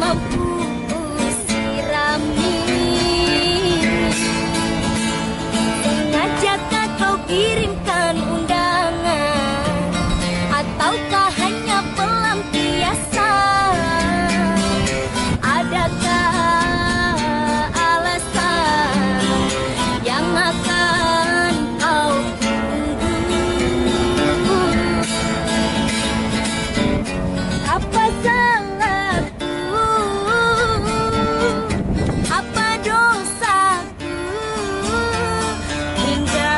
mampu sirami. Sengaja kau kirimkan undangan, ataukah hanya pelampiasan? Adakah alasan yang akan kau tunggu? Apa salahku? Apa dosaku? Hingga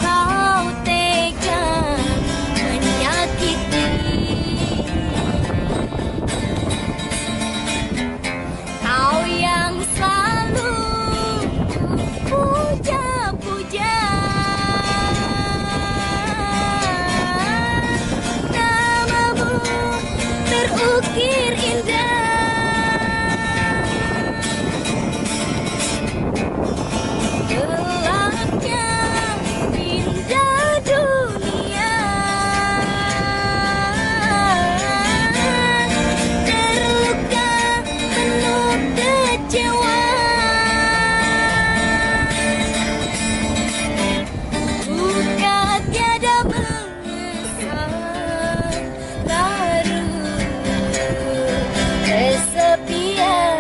kau tega menyakiti. Kau yang selalu puja-puja namamu terukir indah. Gelapnya indah dunia, terluka penuh kecewa. Buka tiada mengesan lalu kesepian.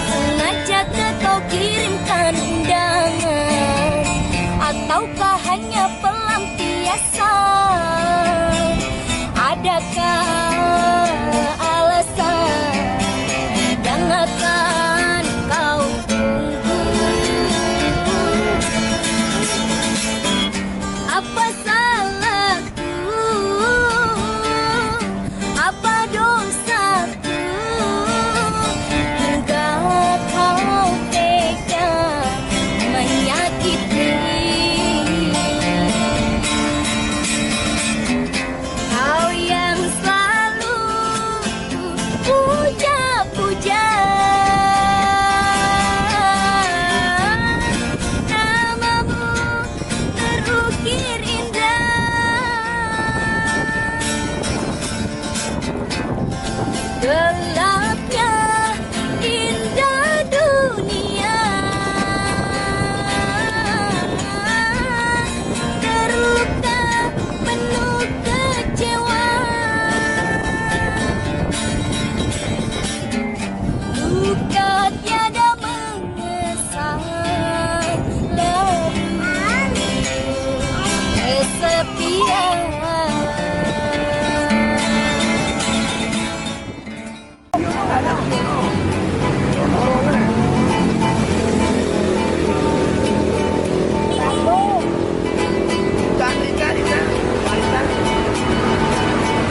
Sengaja kau kirimkan undangan, ataukah hanya pelampiasan? Adakah alasan yang akan kau tunggu? Apa salahku? Apa dosaku? Hingga kau tega menyakiti. Kau yang selalu puja-puja namamu terukir indah. Gelapnya indah dunia, terluka penuh kecewa. Luka tiada mengesan lalu kesepian.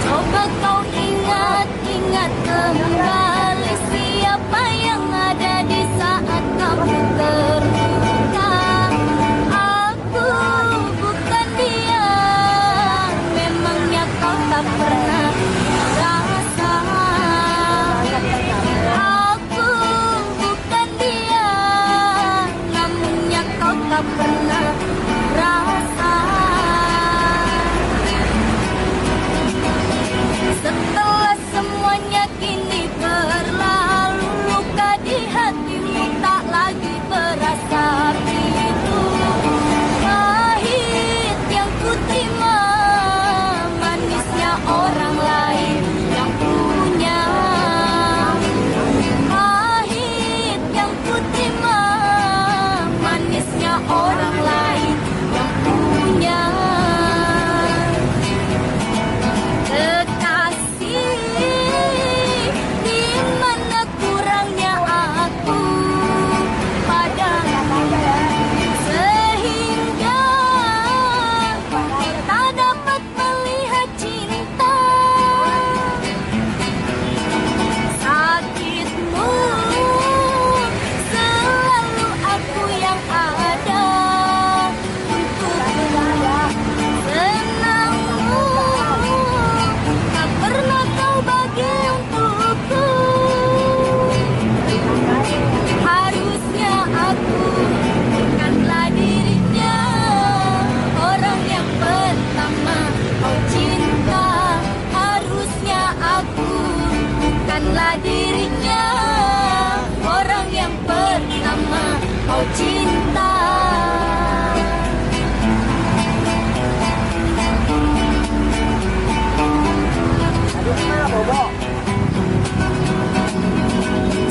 Coba kau ingat-ingat kembali siapa yang ada di saat kamu terluka. Aku bukan dia, memangnya kau tak pernah rasa. Aku bukan dia, namunnya kau tak pernah rasa. Setelah semuanya kini bukanlah dirinya orang yang pertama kau cinta.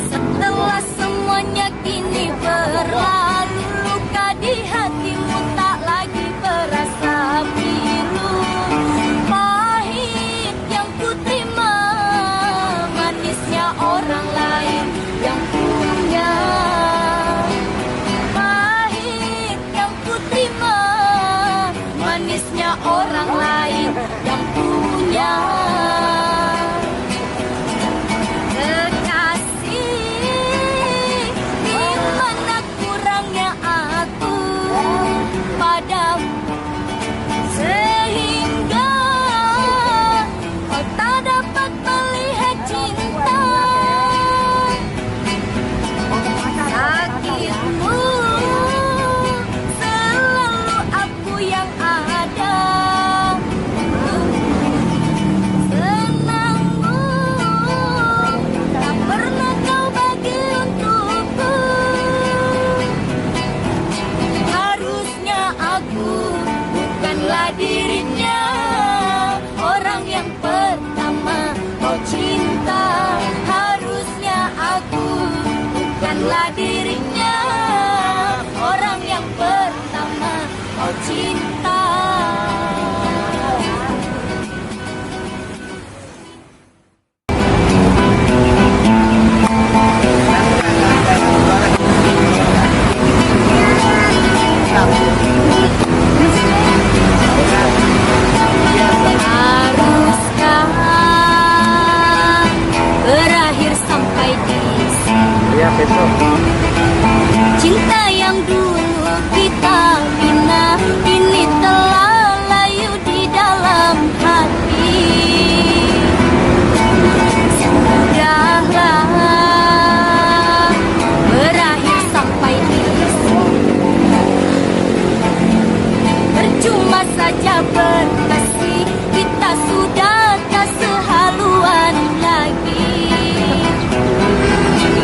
Setelah semuanya kini berlalu, luka di hatimu tak lagi berasa pilu. Pahit yang ku terima, manisnya orang lain yang punya. Pahit yang ku terima, manisnya orang lain yang punya. Sehingga kau tak dapat melihat cinta. Sakitmu selalu aku yang ada. Senangmu tak pernah kau bagi untukku. Harusnya aku bukanlah dirinya orang yang pertama kau cinta. Harusnya aku bukanlah dirinya orang yang pertama kau cinta. Haruskah berakhir sampai di sini? Ya, besok. Cinta yang dulu kita bina ini telah layu di dalam hati. Sudahlah berakhir sampai di sini. Percuma saja berkasih, kita sudah tak sehaluan lagi.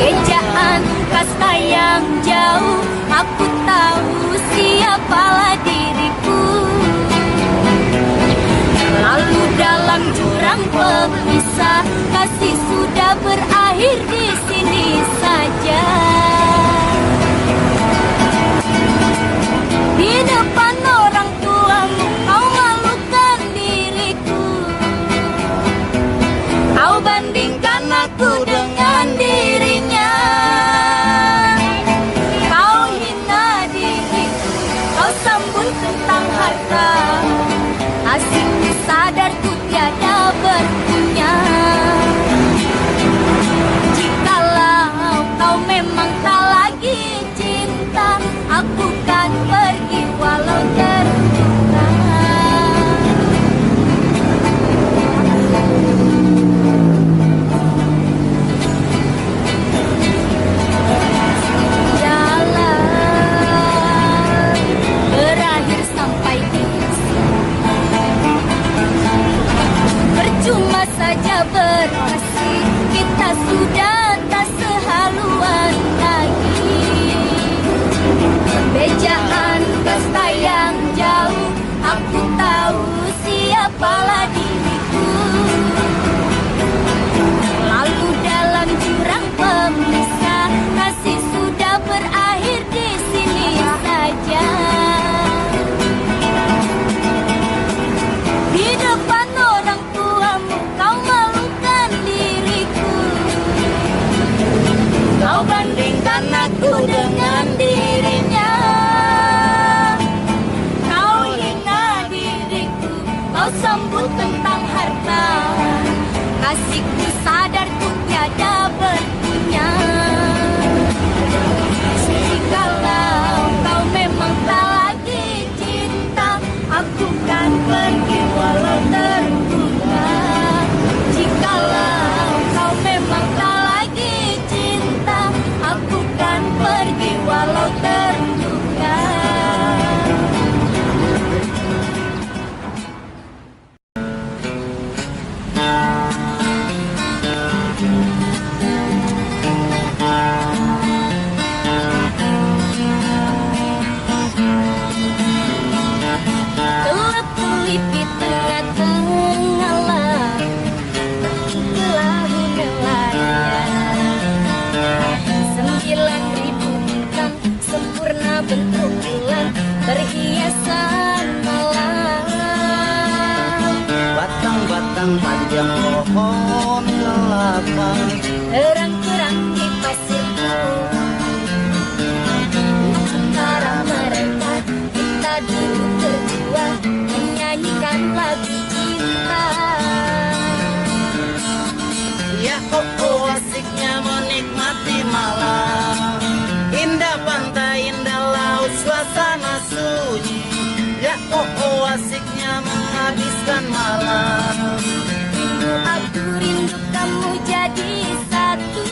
Ejaan kasta yang jauh, aku tahu siapalah diriku. Lalu dalam jurang pemisah, kasih sudah berakhir di sini saja. Di depan orang tuamu kau malukan diriku. Kau bandingkan aku dengan dirinya. Kau hina diriku, kau sambut tentang harta. Asyikku sadar ku tiada berpunya. Jikalau kau memang tak lagi cinta, aku kan pergi walau terluka. Jalan berakhir sampai di sini. Percuma saja berkasih, kita sudah tak sehaluan lagi. Bejaan kasta yang jauh, aku tahu siapalah diriku. Lalu dalam jurang pemisah, kasih sudah berakhir di sini saja. Di depan orang tuamu kau malukan diriku. Kau bandingkan aku dengan dirinya. Kau hina diriku, kau sambut tentang harta. Kasihku sadar ku tiada berpunya. Jikalau kau memang tak lagi cinta, aku kan pergi walau terluka. Jikalau kau memang tak lagi cinta, aku kan pergi walau terluka. lapang. Terang-terang di pasirku, antara mereka kita dulu berdua menyanyikan lagu cinta. Ya oh asiknya menikmati malam, indah pantai, indah laut, suasana sunyi. Ya oh asiknya menghabiskan malam. Rindu aku, rindu kamu jadi satu.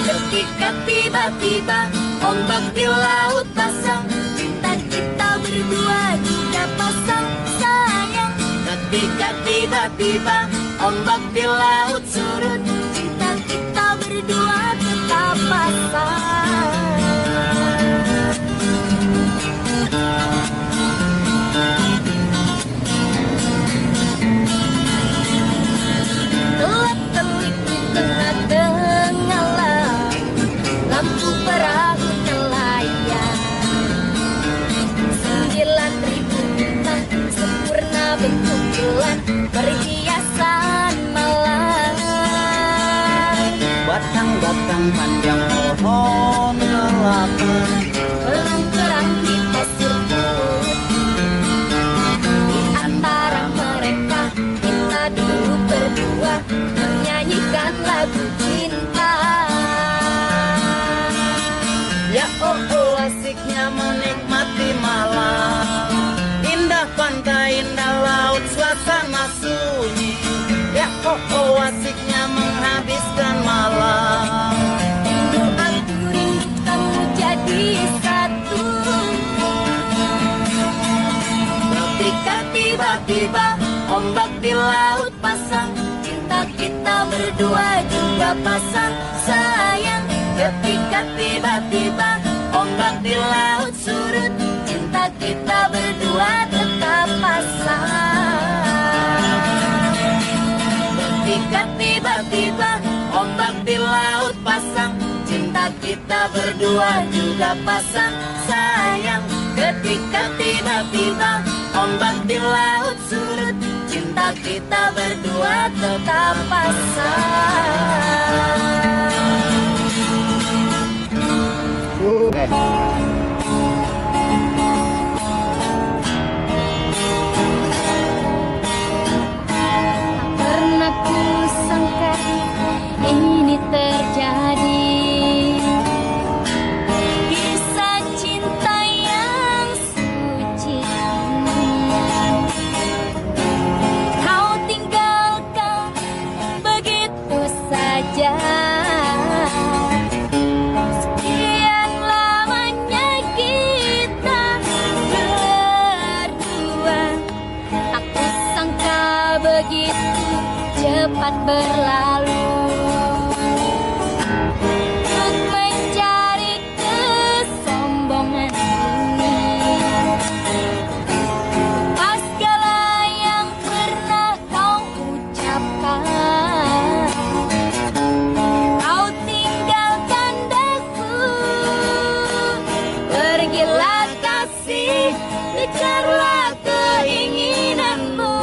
Ketika tiba-tiba ombak di laut pasang, cinta kita berdua juga pasang sayang. Ketika tiba-tiba ombak di laut surut, cinta kita berdua tetap pasang. Telik-telik di tengah-tengah laut, lampu perahu nelayan. 9.000 bintang sempurna bentuk bulan perhiasan malam. Batang-batang panjang pohon kelapa, Terang-terang di pasir putih, di antara mereka kita dulu berdua menyanyikan lagu cinta. ya oh asiknya menikmati malam, indah pantai, indah laut, suasana sunyi. Ya oh asiknya menghabiskan malam. Rindu aku, rindu kamu jadi satu. Ketika tiba-tiba ombak di laut pasang, cinta kita berdua juga pasang sayang. Ketika tiba-tiba ombak di laut surut, cinta kita berdua tetap pasang. Ketika tiba-tiba ombak di laut pasang, cinta kita berdua juga pasang sayang. Ketika tiba-tiba ombak di laut surut, cinta kita berdua tetap pasang. Pernah ku sangka ini terjadi, kisah cinta yang suci. Kau tinggalkan begitu saja. Sekian lamanya kita berdua, aku sangka begitu cepat berlalu. Untuk mencari kesombongan ini, pas segala yang pernah kau ucapkan, kau tinggalkan daku. Pergilah kasih, kejarlah keinginanmu.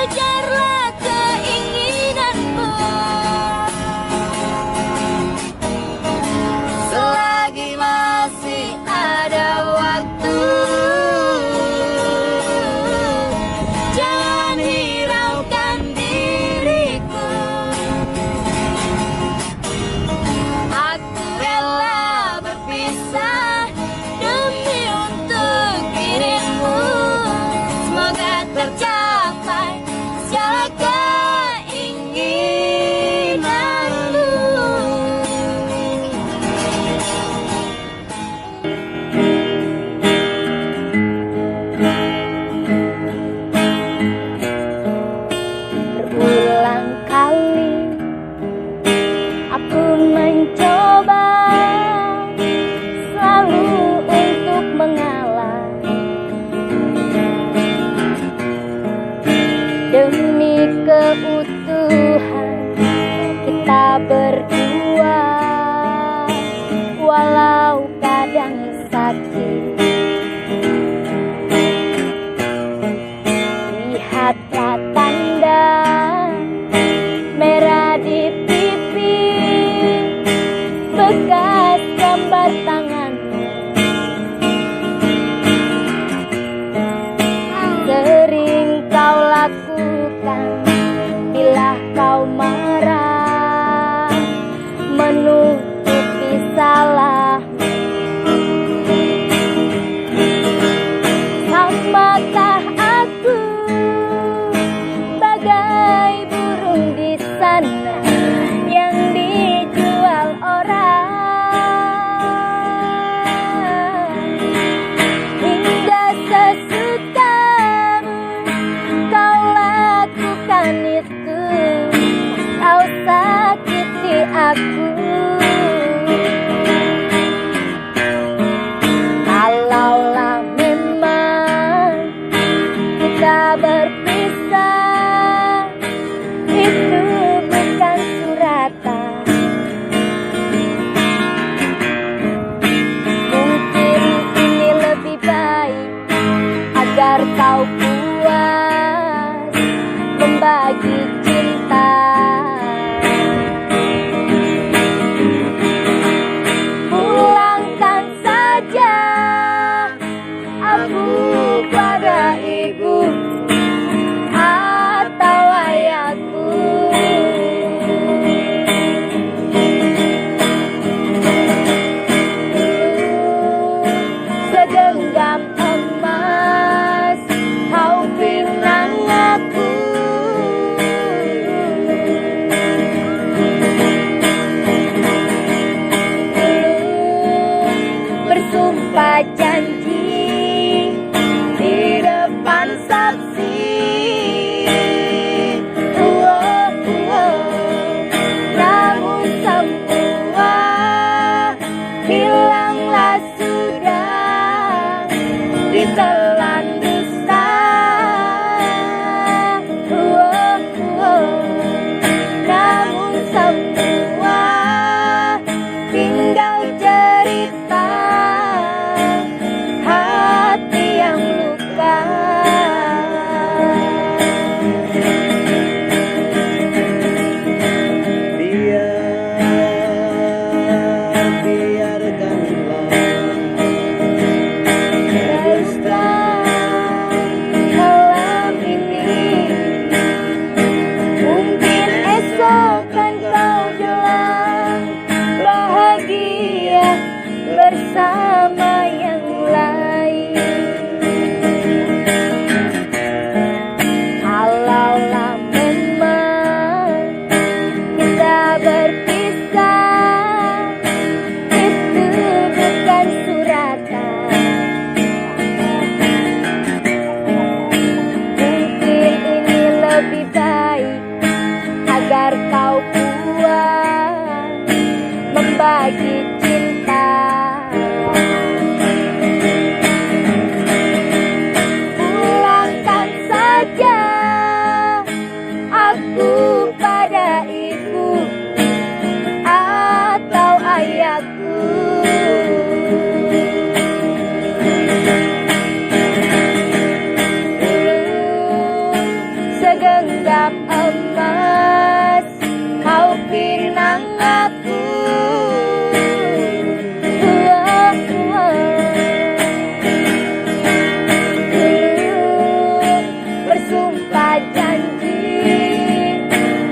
kejarlah keinginanmu. Selagi masih ada waktu, jangan hiraukan diriku. Aku rela berpisah demi untuk dirimu. Semoga tercapai segala keinginanmu. Berulang kali aku mencoba selalu untuk mengalah demi keutuhan kita berdua, walau kadang sakit. Lihatlah tanda merah di pipi, bekas gambar tanganmu. Sering kau lakukan bila kau marah, menutupi salahmu. Samakah aku bagai burung di sana yang dijual orang? Hingga sesukamu kau lakukan itu, kau sakiti aku. Kalaulah memang kita berpisah, itu bukan suratan. Mungkin ini lebih baik agar kau puas membagi cinta. Pulangkan saja aku pada ibu atau ayahku. Segenggam emas kau pinang aku. Bersumpah janji di depan saksi. Namun semua hilanglah sudah ditelan dusta. Namun semua tinggal cerita hati yang luka. Malam ini mungkin esok kan kau bilang bahagia bersama yang lain. Kalaulah memang kita berpisah, itu bukan suratan. Mungkin ini lebih baik agar kau puas membagi cinta. Pulangkan saja aku pada ibu atau ayahku. segenggam emas kau pinang aku. Bersumpah janji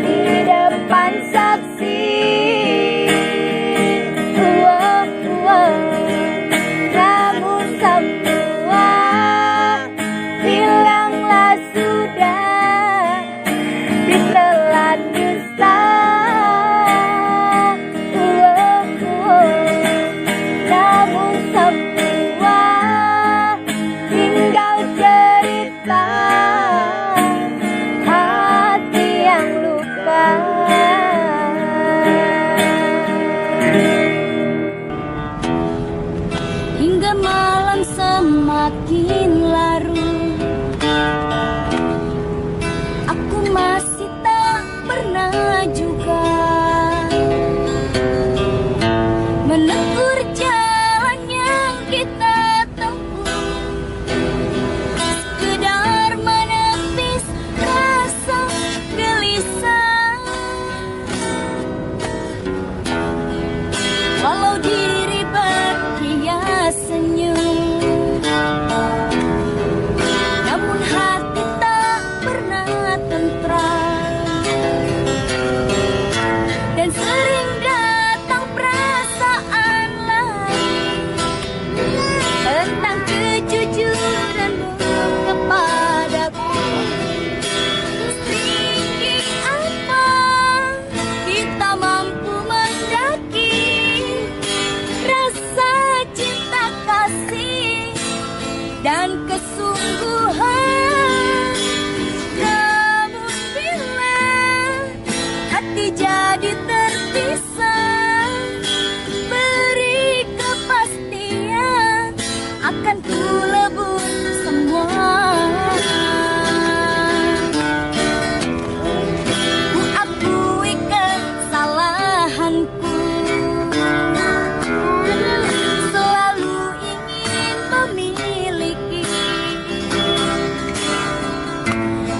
di depan saksi, namun semua hilanglah sudah ditelan dusta. Namun semua tinggal cerita hati yang lupa. Hingga malam semakin larut, aku masih tak pernah juga menegur jalan yang kita tempuh, sekedar menepis rasa gelisah. Walau diri berhias senyum, namun hati tak pernah tentram, dan sering datang perasaan lain tentang kejujuranmu kepadaku. Setinggi apa kita mampu mendaki rasa cinta kasih dan kesungguhan. Namun bila hati jadi terpisah, beri kepastian akan ku lebur semua. Ku akui kesalahanku, selalu ingin memiliki,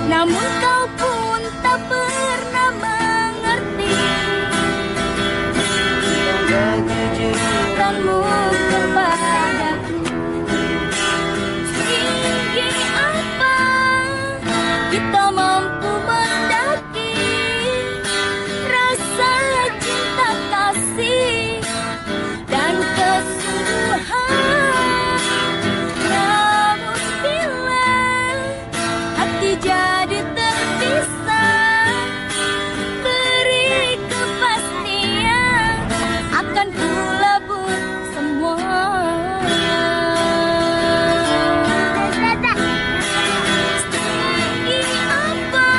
namun kau pun tak pernah mengerti kejujuranmu kepadaku. Setinggi apa kita mampu mendaki rasa cinta kasih dan kesungguhan. Namun bila hati jadi terpisah, beri kepastian akan ku lebur semua. Setinggi apa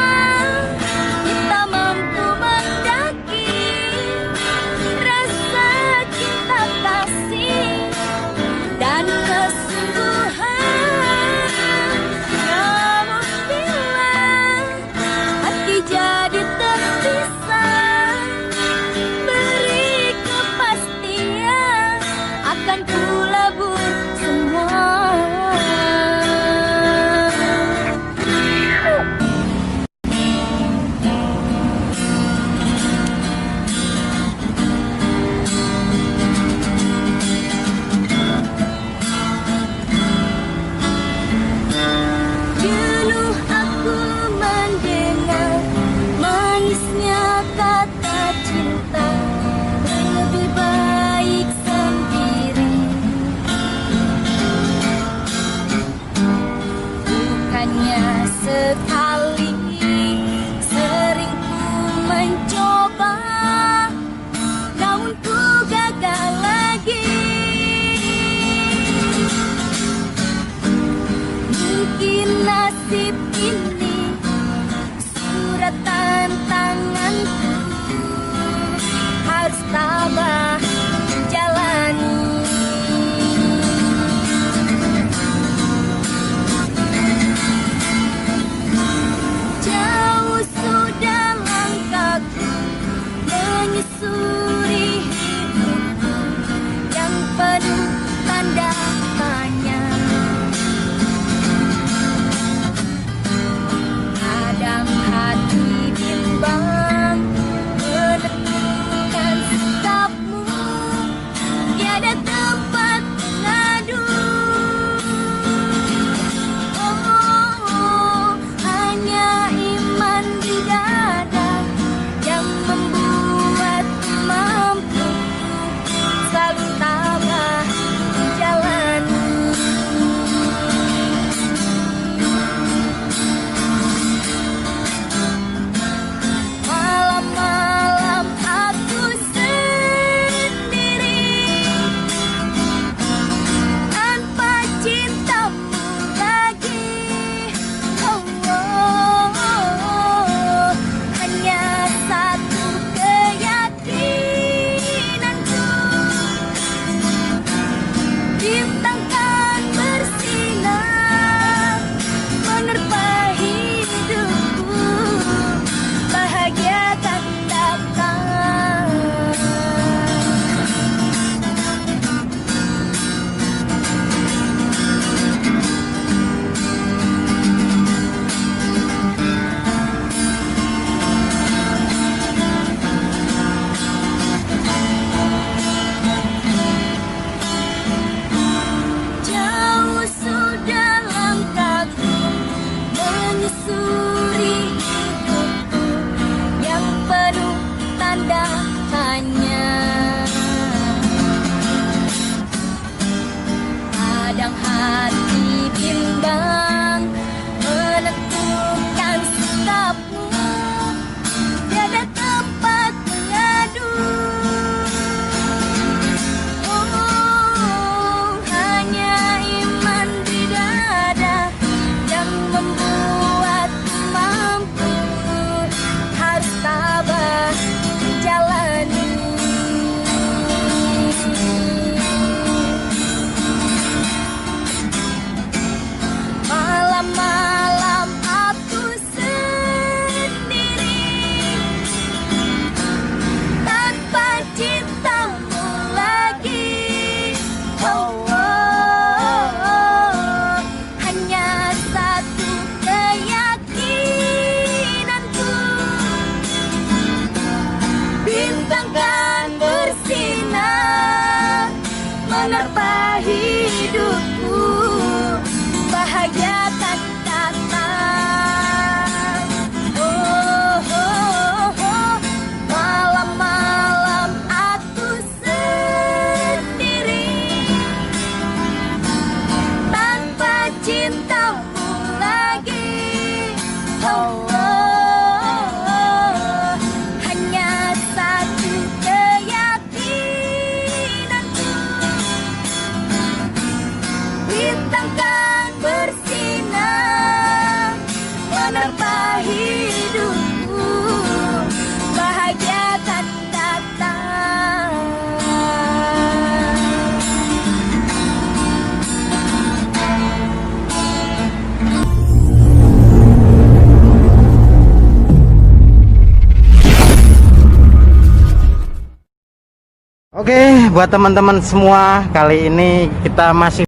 Oke, buat teman-teman semua, kali ini kita masih